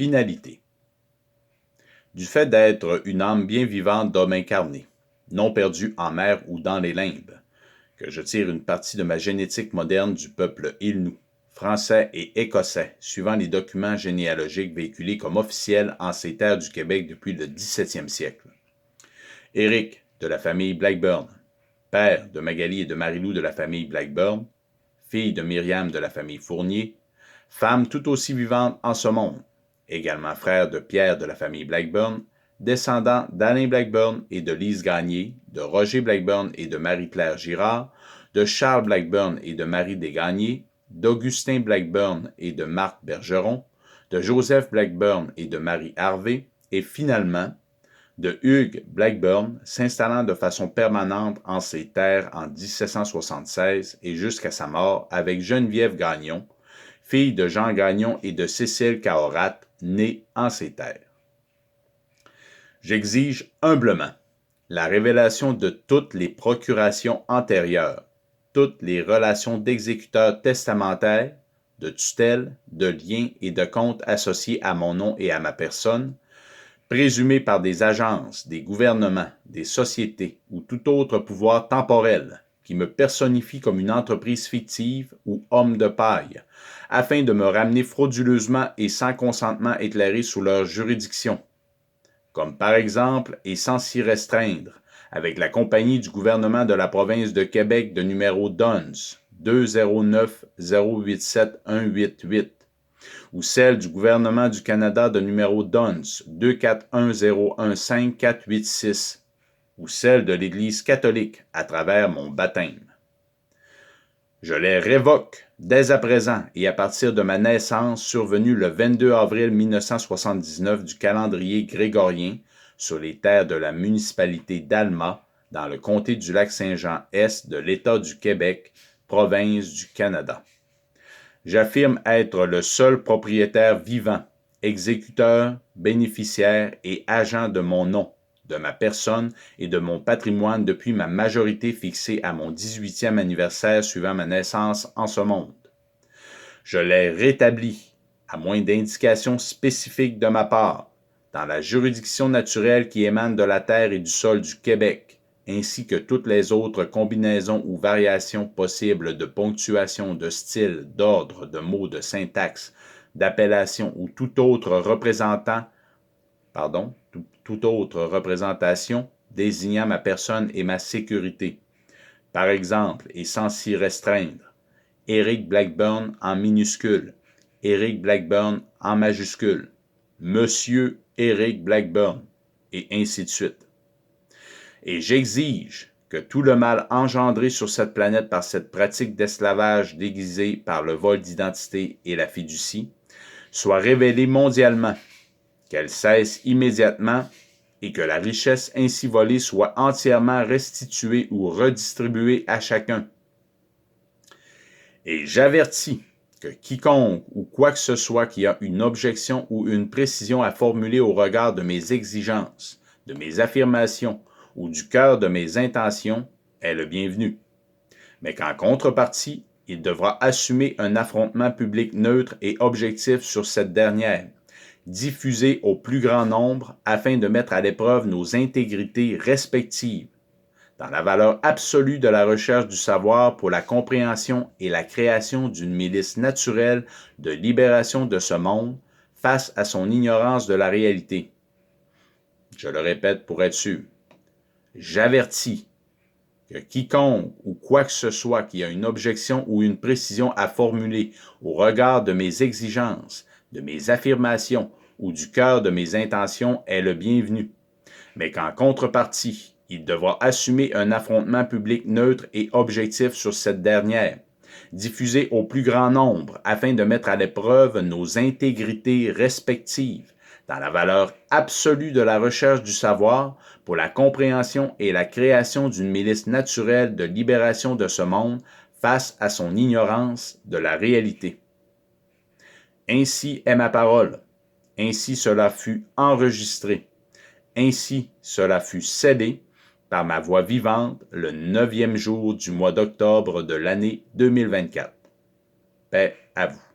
Finalité. Du fait d'être une âme bien vivante d'homme incarné, non perdue en mer ou dans les limbes, que je tire une partie de ma génétique moderne du peuple Innu, français et écossais, suivant les documents généalogiques véhiculés comme officiels en ces terres du Québec depuis le 17e siècle. Éric, de la famille Blackburn, père de Magali et de Marilou de la famille Blackburn, fille de Myriam de la famille Fournier, femme tout aussi vivante en ce monde, également frère de Pierre de la famille Blackburn, descendant d'Alain Blackburn et de Lise Gagné, de Roger Blackburn et de Marie-Claire Girard, de Charles Blackburn et de Marie Desgagnés, d'Augustin Blackburn et de Marthe Bergeron, de Joseph Blackburn et de Marie Harvey, et finalement de Hugues Blackburn, s'installant de façon permanente en ces terres en 1776 et jusqu'à sa mort avec Geneviève Gagnon, fille de Jean Gagnon et de Cécile Cahorat, née en ces terres. J'exige humblement la révélation de toutes les procurations antérieures, toutes les relations d'exécuteurs testamentaires, de tutelle, de liens et de comptes associés à mon nom et à ma personne, présumés par des agences, des gouvernements, des sociétés ou tout autre pouvoir temporel qui me personnifie comme une entreprise fictive ou homme de paille, afin de me ramener frauduleusement et sans consentement éclairé sous leur juridiction, comme par exemple et sans s'y restreindre, avec la compagnie du gouvernement de la province de Québec de numéro DONS 209 087 188, ou celle du gouvernement du Canada de numéro DONS 241 015 486, ou celle de l'Église catholique à travers mon baptême. Je les révoque dès à présent et à partir de ma naissance survenue le 22 avril 1979 du calendrier grégorien sur les terres de la municipalité d'Alma, dans le comté du Lac-Saint-Jean-Est de l'État du Québec, province du Canada. J'affirme être le seul propriétaire vivant, exécuteur, bénéficiaire et agent de mon nom, de ma personne et de mon patrimoine depuis ma majorité fixée à mon 18e anniversaire suivant ma naissance en ce monde. Je l'ai rétabli, à moins d'indications spécifiques de ma part, dans la juridiction naturelle qui émane de la terre et du sol du Québec, ainsi que toutes les autres combinaisons ou variations possibles de ponctuation, de style, d'ordre, de mots, de syntaxe, d'appellation ou toute autre représentation désignant ma personne et ma sécurité. Par exemple, et sans s'y restreindre, Éric Blackburn en minuscule, Éric Blackburn en majuscule, Monsieur Éric Blackburn, et ainsi de suite. Et j'exige que tout le mal engendré sur cette planète par cette pratique d'esclavage déguisée par le vol d'identité et la fiducie soit révélé mondialement, qu'elle cesse immédiatement et que la richesse ainsi volée soit entièrement restituée ou redistribuée à chacun. Et j'avertis que quiconque ou quoi que ce soit qui a une objection ou une précision à formuler au regard de mes exigences, de mes affirmations ou du cœur de mes intentions est le bienvenu. Mais qu'en contrepartie, il devra assumer un affrontement public neutre et objectif sur cette dernière, diffusé au plus grand nombre afin de mettre à l'épreuve nos intégrités respectives, dans la valeur absolue de la recherche du savoir pour la compréhension et la création d'une milice naturelle de libération de ce monde face à son ignorance de la réalité. Je le répète pour être sûr. J'avertis que quiconque ou quoi que ce soit qui a une objection ou une précision à formuler au regard de mes exigences, de mes affirmations ou du cœur de mes intentions est le bienvenu, mais qu'en contrepartie, il devra assumer un affrontement public neutre et objectif sur cette dernière, diffusé au plus grand nombre afin de mettre à l'épreuve nos intégrités respectives, dans la valeur absolue de la recherche du savoir pour la compréhension et la création d'une milice naturelle de libération de ce monde face à son ignorance de la réalité. Ainsi est ma parole, ainsi cela fut enregistré, ainsi cela fut scellé par ma voix vivante le 9e jour du mois d'octobre de l'année 2024. Paix à vous.